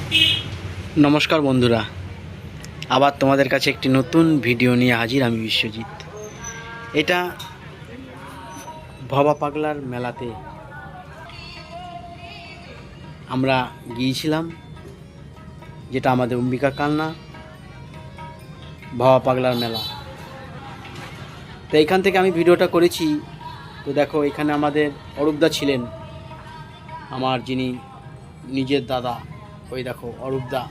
নমস্কার বন্ধুরা, আবার তোমাদের কাছে একটি নতুন ভিডিও নিয়ে হাজির আমি বিশ্বজিৎ। এটা ভবা পাগলার মেলাতে আমরা গিয়েছিলাম, যেটা আমাদের অম্বিকা কালনা ভবা পাগলার মেলা। তো এইখান থেকে আমি ভিডিওটা করেছি। তো দেখো, এখানে আমাদের অরূপদা ছিলেন, আমার যিনি নিজের দাদা। ওই দেখো অরূপদা,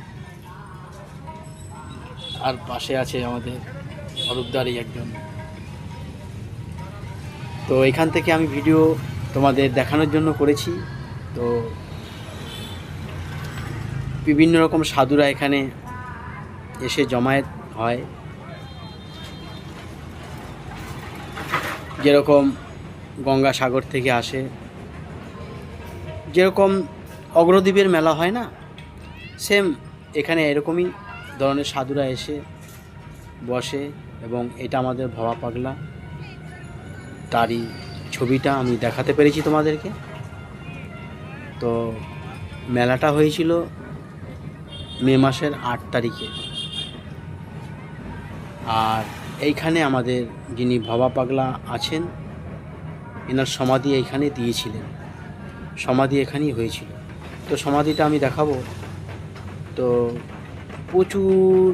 আর পাশে আছে আমাদের অরূপদারই একজন। তো এখান থেকে আমি ভিডিও তোমাদের দেখানোর জন্য করেছি। তো বিভিন্ন রকম সাধুরা এখানে এসে জমায়েত হয়, যেরকম গঙ্গাসাগর থেকে আসে, যেরকম অগ্রদ্বীপের মেলা হয় না, সেম এখানে এরকমই ধরনের সাধুরা এসে বসে। এবং এটা আমাদের ভবা পাগলা, তারই ছবিটা আমি দেখাতে পেরেছি তোমাদেরকে। তো মেলাটা হয়েছিল মে মাসের 8 তারিখে। আর এইখানে আমাদের যিনি ভবা পাগলা আছেন, এনার সমাধি এইখানে দিয়েছিলেন, সমাধি এখানেই হয়েছিল। তো সমাধিটা আমি দেখাবো। তো প্রচুর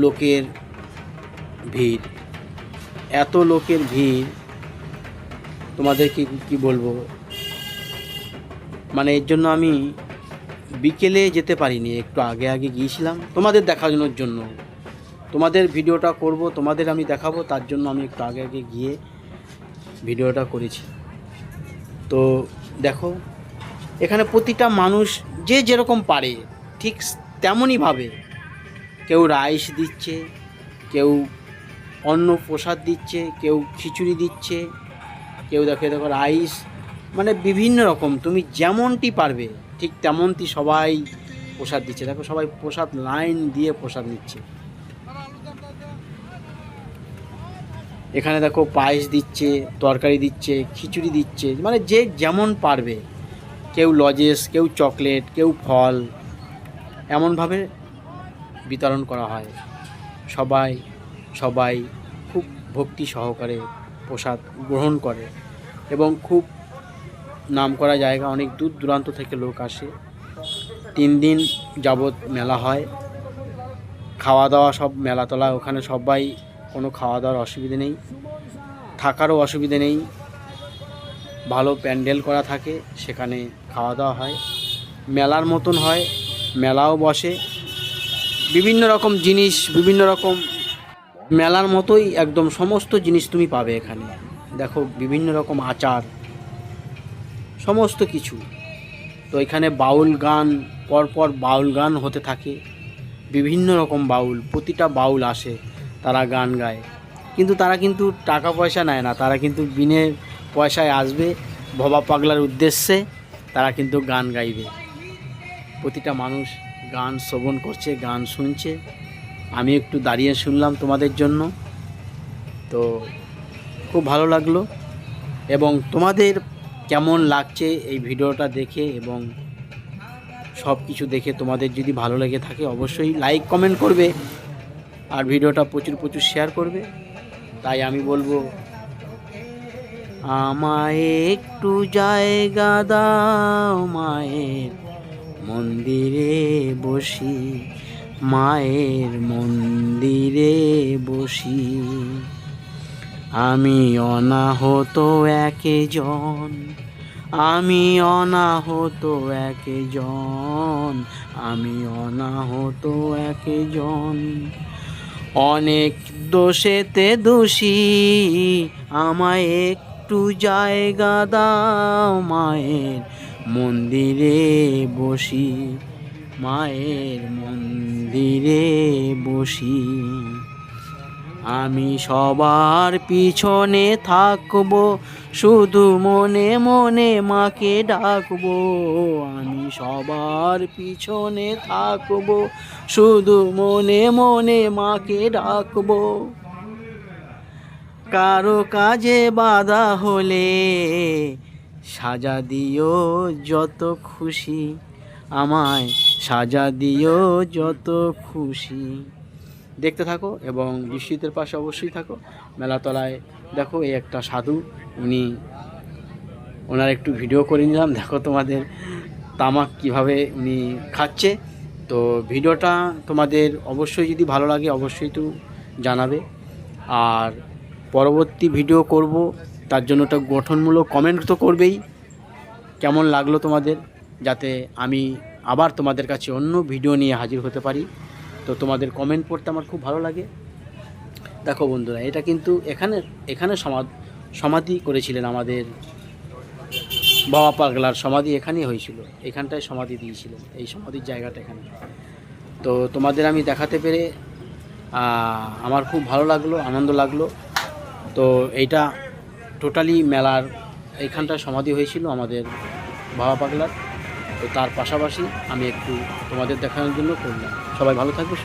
লোকের ভিড়, এত লোকের ভিড় তোমাদেরকে কি বলবো। মানে এর জন্য আমি বিকেলে যেতে পারিনি, একটু আগে আগে গিয়েছিলাম তোমাদের দেখানোর জন্য। তোমাদের ভিডিওটা করব, তোমাদের আমি দেখাবো, তার জন্য আমি একটু আগে আগে গিয়ে ভিডিওটা করেছি। তো দেখো, এখানে প্রতিটা মানুষ যে যেরকম পারে ঠিক তেমনইভাবে, কেউ রাইস দিচ্ছে, কেউ অন্ন প্রসাদ দিচ্ছে, কেউ খিচুড়ি দিচ্ছে, কেউ দেখো রাইস, মানে বিভিন্ন রকম তুমি যেমনটি পারবে ঠিক তেমনটি সবাই প্রসাদ দিচ্ছে। দেখো সবাই প্রসাদ লাইন দিয়ে প্রসাদ নিচ্ছে। এখানে দেখো পায়েস দিচ্ছে, তরকারি দিচ্ছে, খিচুড়ি দিচ্ছে, মানে যে যেমন পারবে। কেউ লজেস, কেউ চকলেট, কেউ ফল, এমনভাবে বিতরণ করা হয়। সবাই সবাই খুব ভক্তি সহকারে প্রসাদ গ্রহণ করে। এবং খুব নামকরা জায়গা, অনেক দূর দূরান্ত থেকে লোক আসে। 3 দিন যাবৎ মেলা হয়। খাওয়া দাওয়া সব মেলাতলা, ওখানে সবাই, কোনো খাওয়া দাওয়ার অসুবিধে নেই, থাকারও অসুবিধে নেই। ভালো প্যান্ডেল করা থাকে, সেখানে খাওয়া দাওয়া হয়, মেলার মতন হয়, মেলাও বসে। বিভিন্ন রকম জিনিস, বিভিন্ন রকম মেলার মতোই একদম সমস্ত জিনিস তুমি পাবে এখানে। দেখো বিভিন্ন রকম আচার, সমস্ত কিছু। তো এখানে বাউল গান, পরপর বাউল গান হতে থাকে, বিভিন্ন রকম বাউল, প্রতিটা বাউল আসে, তারা গান গায়। কিন্তু তারা কিন্তু টাকা পয়সা নেয় না, তারা কিন্তু বিনে পয়সায় আসবে ভবা পাগলার উদ্দেশ্যে, তারা কিন্তু গান গাইবে। প্রতিটা মানুষ গান শ্রবণ করছে, গান শুনছে। আমি একটু দাঁড়িয়ে শুনলাম তোমাদের জন্য। তো খুব ভালো লাগলো। এবং তোমাদের কেমন লাগছে এই ভিডিওটা দেখে, এবং সব কিছু দেখে তোমাদের যদি ভালো লেগে থাকে অবশ্যই লাইক কমেন্ট করবে, আর ভিডিওটা প্রচুর প্রচুর শেয়ার করবে। তাই আমি বলবো, আমায় একটু জায়গা দাও, মায়ের মন্দিরে বসি, মায়ের মন্দিরে বসি। আমি অনাহত একজন, আমি অনাহত একজন, আমি অনাহত একজন। অনেক দোষেতে দোষী, আমায় একটু জায়গা দাও, মায়ের মন্দিরে বসি, মায়ের মন্দিরে বসি। আমি সবার পিছনে থাকবো, শুধু মনে মনে মাকে ডাকবো। আমি সবার পিছনে থাকবো, শুধু মনে মনে মাকে ডাকবো। কারো কাজে বাধা হলে সাজা দিও যত খুশি, আমায় সাজা দিও যত খুশি। দেখতে থাকো এবং বৃষ্টিতের পাশে অবশ্যই থাকো। মেলাতলায় দেখো এই একটা সাধু, ওনার একটু ভিডিও করে নিলাম। দেখো তোমাদের তামাক কিভাবে উনি খাচ্ছে। তো ভিডিওটা তোমাদের অবশ্যই যদি ভালো লাগে অবশ্যই তো জানাবে। আর পরবর্তী ভিডিও করব, তার জন্য একটা গঠনমূলক কমেন্ট তো করবেই, কেমন লাগলো তোমাদের, যাতে আমি আবার তোমাদের কাছে অন্য ভিডিও নিয়ে হাজির হতে পারি। তো তোমাদের কমেন্ট পড়তে আমার খুব ভালো লাগে। দেখো বন্ধুরা, এটা কিন্তু এখানে সমাধি করেছিলেন আমাদের বাবা পাগলার সমাধি এখানেই হয়েছিল, এখানটায় সমাধি দিয়েছিলেন, এই সমাধির জায়গাটা এখানে। তো তোমাদের আমি দেখাতে পেরে আমার খুব ভালো লাগলো, আনন্দ লাগলো। তো এইটা টোটালি মেলার এইখানটায় সমাধি হয়েছিল আমাদের বাবা পাগলার। তো তার পাশাপাশি আমি একটু তোমাদের দেখানোর জন্য করলাম। সবাই ভালো থাকবে।